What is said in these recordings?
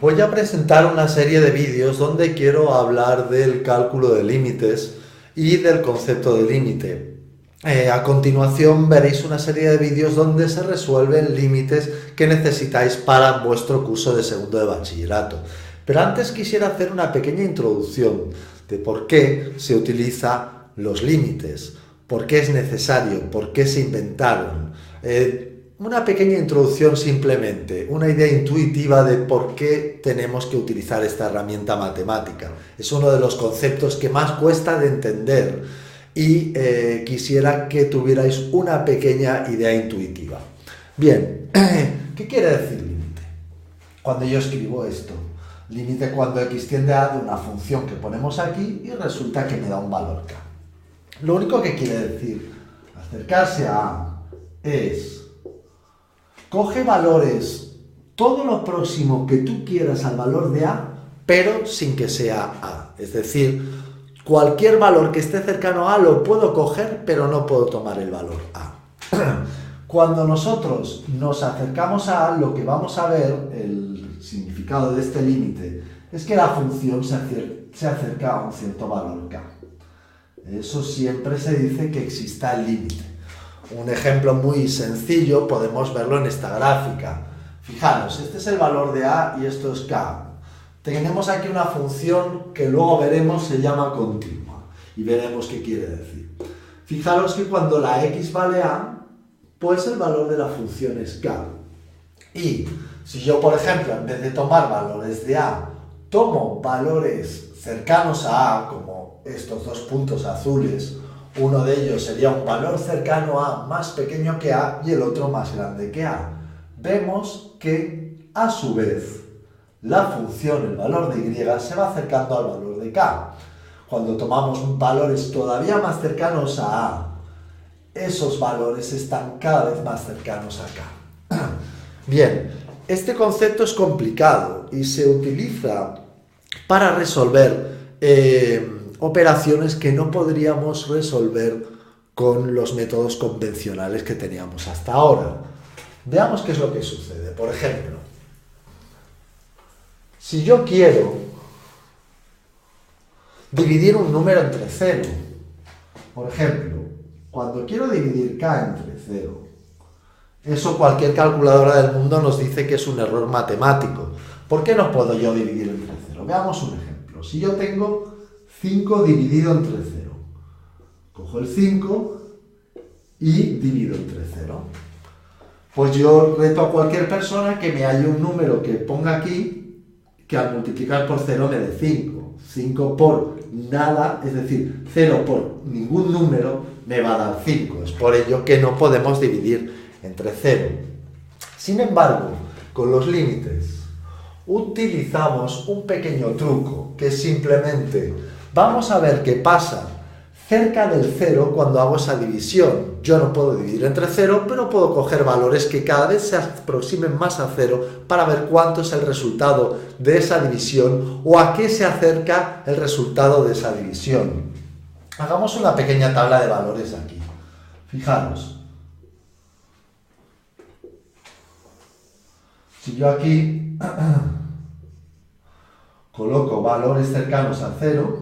Voy a presentar una serie de vídeos donde quiero hablar del cálculo de límites y del concepto de límite. A continuación veréis una serie de vídeos donde se resuelven límites que necesitáis para vuestro curso de segundo de bachillerato. Pero antes quisiera hacer una pequeña introducción de por qué se utilizan los límites, por qué es necesario, por qué se inventaron. Una pequeña introducción simplemente, una idea intuitiva de por qué tenemos que utilizar esta herramienta matemática. Es uno de los conceptos que más cuesta de entender y quisiera que tuvierais una pequeña idea intuitiva. Bien, ¿qué quiere decir límite? Cuando yo escribo esto, límite cuando x tiende a de una función que ponemos aquí y resulta que me da un valor k. Lo único que quiere decir acercarse a A es coge valores, todo lo próximo que tú quieras al valor de A, pero sin que sea A. Es decir, cualquier valor que esté cercano a A lo puedo coger, pero no puedo tomar el valor A. Cuando nosotros nos acercamos a A, lo que vamos a ver, el significado de este límite, es que la función se acerca a un cierto valor K. Eso siempre se dice que exista el límite. Un ejemplo muy sencillo podemos verlo en esta gráfica. Fijaros, este es el valor de A y esto es K. Tenemos aquí una función que luego veremos se llama continua y veremos qué quiere decir. Fijaros que cuando la x vale A, pues el valor de la función es K. Y si yo, por ejemplo, en vez de tomar valores de A, tomo valores cercanos a A, como estos dos puntos azules, uno de ellos sería un valor cercano a más pequeño que A y el otro más grande que A. Vemos que, a su vez, la función, el valor de Y, se va acercando al valor de K. Cuando tomamos valores todavía más cercanos a A, esos valores están cada vez más cercanos a K. Bien, este concepto es complicado y se utiliza para resolver operaciones que no podríamos resolver con los métodos convencionales que teníamos hasta ahora. Veamos qué es lo que sucede. Por ejemplo, si yo quiero dividir un número entre 0, por ejemplo, cuando quiero dividir k entre 0, eso cualquier calculadora del mundo nos dice que es un error matemático. ¿Por qué no puedo yo dividir entre 0? Veamos un ejemplo. Si yo tengo 5 dividido entre 0. Cojo el 5 y divido entre 0. Pues yo reto a cualquier persona que me halle un número que ponga aquí, que al multiplicar por 0 me dé 5. 5 por nada, es decir, 0 por ningún número me va a dar 5. Es por ello que no podemos dividir entre 0. Sin embargo, con los límites utilizamos un pequeño truco que es simplemente vamos a ver qué pasa cerca del 0 cuando hago esa división. Yo no puedo dividir entre 0, pero puedo coger valores que cada vez se aproximen más a 0 para ver cuánto es el resultado de esa división o a qué se acerca el resultado de esa división. Hagamos una pequeña tabla de valores aquí. Fijaros. Si yo aquí coloco valores cercanos a 0,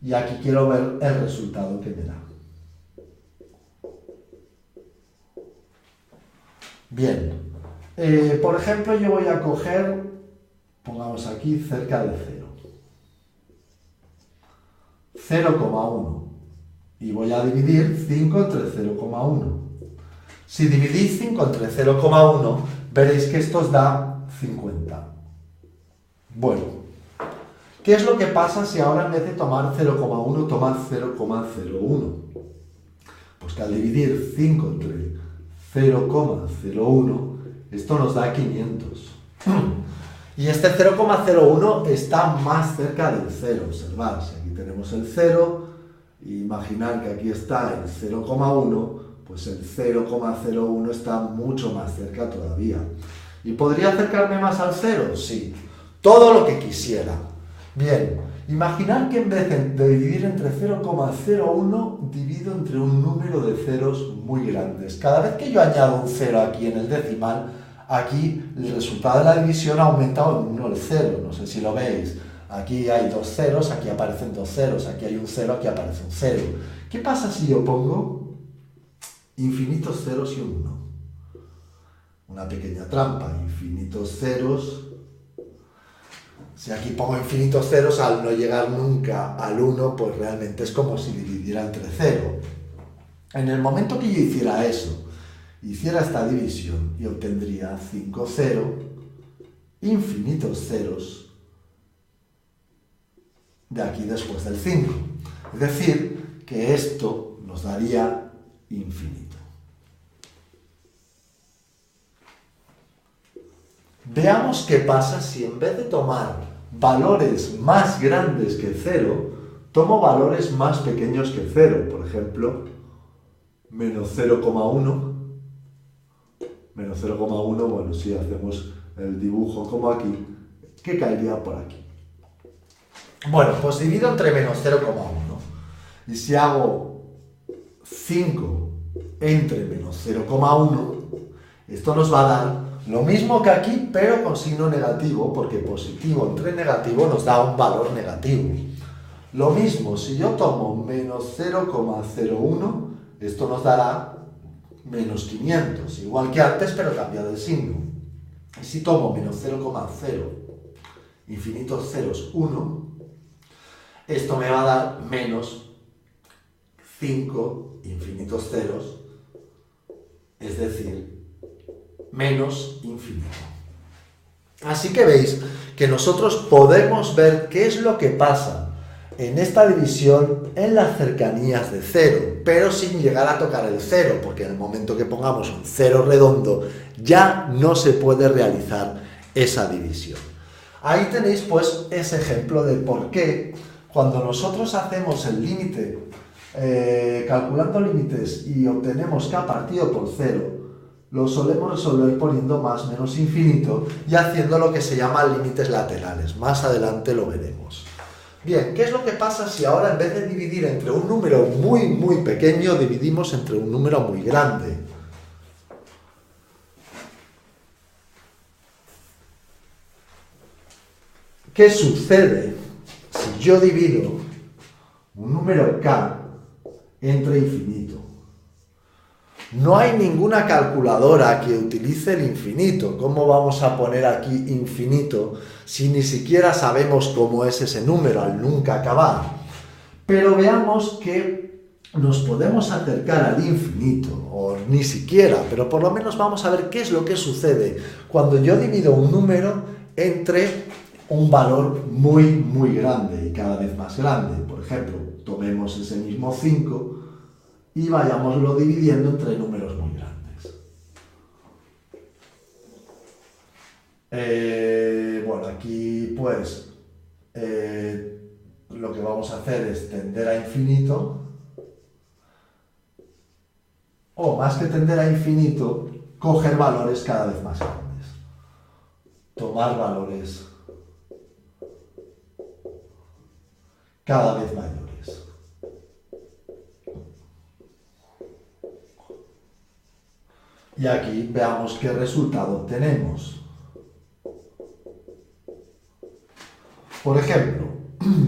y aquí quiero ver el resultado que me da. Bien, por ejemplo yo voy a coger, pongamos aquí cerca de 0, 0,1 y voy a dividir 5 entre 0,1. Si dividís 5 entre 0,1 veréis que esto os da 50. Bueno, ¿qué es lo que pasa si ahora en vez de tomar 0,1 tomar 0,01? Pues que al dividir 5 entre 0,01, esto nos da 500. Y este 0,01 está más cerca del 0. Observad, si aquí tenemos el 0, imaginar que aquí está el 0,1, pues el 0,01 está mucho más cerca todavía. ¿Y podría acercarme más al 0? Sí, todo lo que quisiera. Bien, imaginad que en vez de dividir entre 0,01, divido entre un número de ceros muy grandes. Cada vez que yo añado un 0 aquí en el decimal, Aquí el resultado de la división ha aumentado en 1 el 0, no sé si lo veis. Aquí hay 2 ceros, aquí aparecen 2 ceros, aquí hay un 0, aquí aparece un 0. ¿Qué pasa si yo pongo infinitos ceros y un 1? Una pequeña trampa, infinitos ceros. Si aquí pongo infinitos ceros, al no llegar nunca al 1, pues realmente es como si dividiera entre 0. En el momento que yo hiciera eso, hiciera esta división y obtendría 5, 0, infinitos ceros de aquí después del 5. Es decir, que esto nos daría infinito. Veamos qué pasa si en vez de tomar valores más grandes que 0, tomo valores más pequeños que 0. Por ejemplo, menos 0,1. Menos 0,1, bueno, si hacemos el dibujo como aquí, ¿qué caería por aquí? Bueno, pues divido entre menos 0,1. Y si hago 5 entre menos 0,1, esto nos va a dar lo mismo que aquí, pero con signo negativo, porque positivo entre negativo nos da un valor negativo. Lo mismo, si yo tomo menos 0,01, esto nos dará menos 500, igual que antes, pero cambiado el signo. Y si tomo menos 0,0, infinitos ceros, 1, esto me va a dar menos 5 infinitos ceros, es decir, menos infinito. Así que veis que nosotros podemos ver qué es lo que pasa en esta división en las cercanías de 0, pero sin llegar a tocar el 0, porque en el momento que pongamos un 0 redondo ya no se puede realizar esa división. Ahí tenéis pues ese ejemplo de por qué cuando nosotros hacemos el límite, calculando límites y obtenemos k partido por 0, lo solemos resolver poniendo más menos infinito y haciendo lo que se llama límites laterales. Más adelante lo veremos. Bien, ¿qué es lo que pasa si ahora en vez de dividir entre un número muy pequeño, dividimos entre un número muy grande? ¿Qué sucede si yo divido un número k entre infinito? No hay ninguna calculadora que utilice el infinito. ¿Cómo vamos a poner aquí infinito si ni siquiera sabemos cómo es ese número al nunca acabar? Pero veamos que nos podemos acercar al infinito, o ni siquiera, pero por lo menos vamos a ver qué es lo que sucede cuando yo divido un número entre un valor muy grande y cada vez más grande. Por ejemplo, tomemos ese mismo 5 y vayámoslo dividiendo entre números muy grandes. Bueno, aquí pues lo que vamos a hacer es tender a infinito, o más que tender a infinito, coger valores cada vez más grandes. Tomar valores cada vez mayores. Y aquí veamos qué resultado obtenemos. Por ejemplo,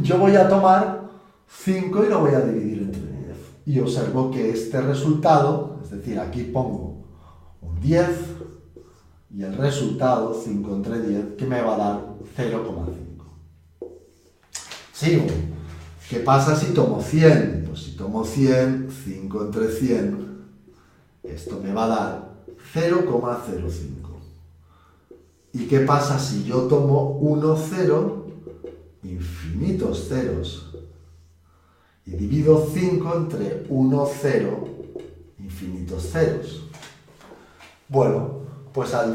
yo voy a tomar 5 y lo voy a dividir entre 10. Y observo que este resultado, es decir, aquí pongo un 10 y el resultado, 5 entre 10, que me va a dar 0,5. Sigo. ¿Qué pasa si tomo 100? Pues si tomo 100, 5 entre 100, esto me va a dar 0,05. ¿Y qué pasa si yo tomo 1, 0, infinitos ceros, y divido 5 entre 1, 0, infinitos ceros? Bueno, pues al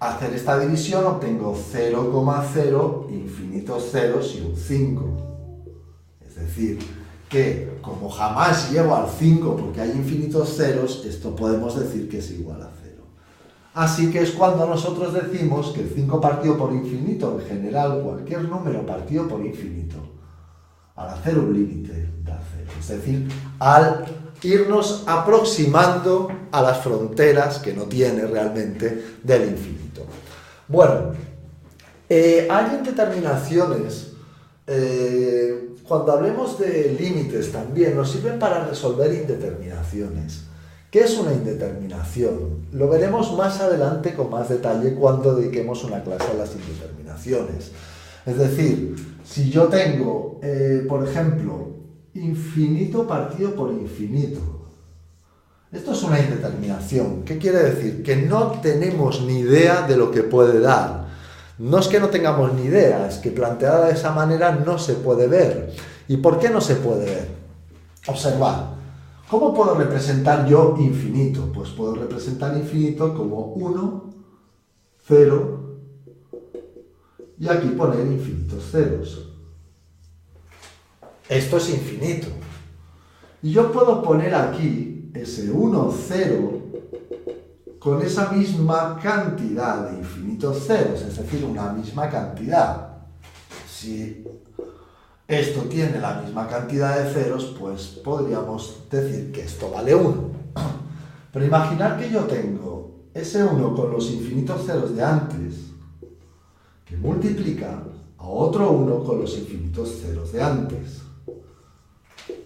hacer esta división obtengo 0,0, infinitos ceros y un 5. Es decir, que como jamás llego al 5 porque hay infinitos ceros, esto podemos decir que es igual a 0. Así que es cuando nosotros decimos que el 5 partido por infinito, en general cualquier número partido por infinito, al hacer un límite da 0. Es decir, al irnos aproximando a las fronteras que no tiene realmente del infinito. Bueno, hay indeterminaciones, cuando hablemos de límites también, nos sirven para resolver indeterminaciones. ¿Qué es una indeterminación? Lo veremos más adelante con más detalle cuando dediquemos una clase a las indeterminaciones. Es decir, si yo tengo, por ejemplo, infinito partido por infinito, esto es una indeterminación. ¿Qué quiere decir? Que no tenemos ni idea de lo que puede dar. No es que no tengamos ni idea, es que planteada de esa manera no se puede ver. ¿Y por qué no se puede ver? Observad. ¿Cómo puedo representar yo infinito? Pues puedo representar infinito como 1, 0, y aquí poner infinitos ceros. Esto es infinito. Y yo puedo poner aquí ese 1, 0, con esa misma cantidad de infinitos ceros, es decir, una misma cantidad. Si esto tiene la misma cantidad de ceros, pues podríamos decir que esto vale 1. Pero imaginar que yo tengo ese 1 con los infinitos ceros de antes, que multiplica a otro 1 con los infinitos ceros de antes.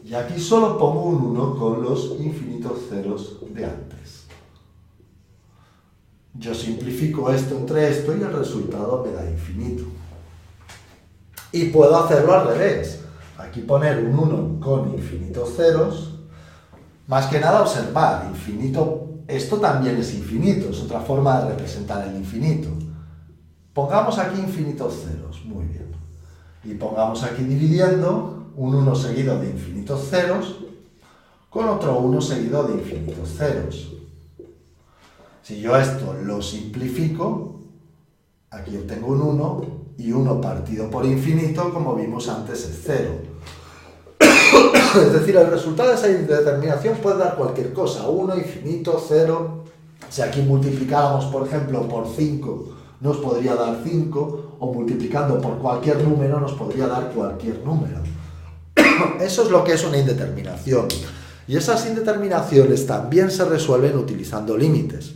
Y aquí solo pongo un 1 con los infinitos ceros de antes. Yo simplifico esto entre esto y el resultado me da infinito. Y puedo hacerlo al revés. Aquí poner un 1 con infinitos ceros. Más que nada observar, infinito, esto también es infinito, es otra forma de representar el infinito. Pongamos aquí infinitos ceros, muy bien. Y pongamos aquí dividiendo un 1 seguido de infinitos ceros con otro 1 seguido de infinitos ceros. Si yo esto lo simplifico, aquí obtengo un 1 y 1 partido por infinito, como vimos antes, es 0. Es decir, el resultado de esa indeterminación puede dar cualquier cosa, 1, infinito, 0. Si aquí multiplicáramos, por ejemplo, por 5, nos podría dar 5, o multiplicando por cualquier número nos podría dar cualquier número. Eso es lo que es una indeterminación. Y esas indeterminaciones también se resuelven utilizando límites.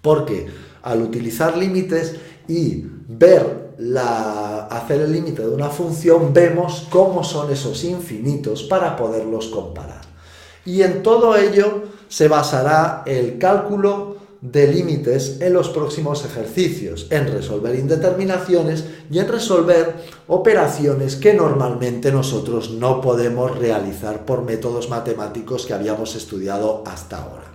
Porque al utilizar límites y hacer el límite de una función, vemos cómo son esos infinitos para poderlos comparar. Y en todo ello se basará el cálculo de límites en los próximos ejercicios, en resolver indeterminaciones y en resolver operaciones que normalmente nosotros no podemos realizar por métodos matemáticos que habíamos estudiado hasta ahora.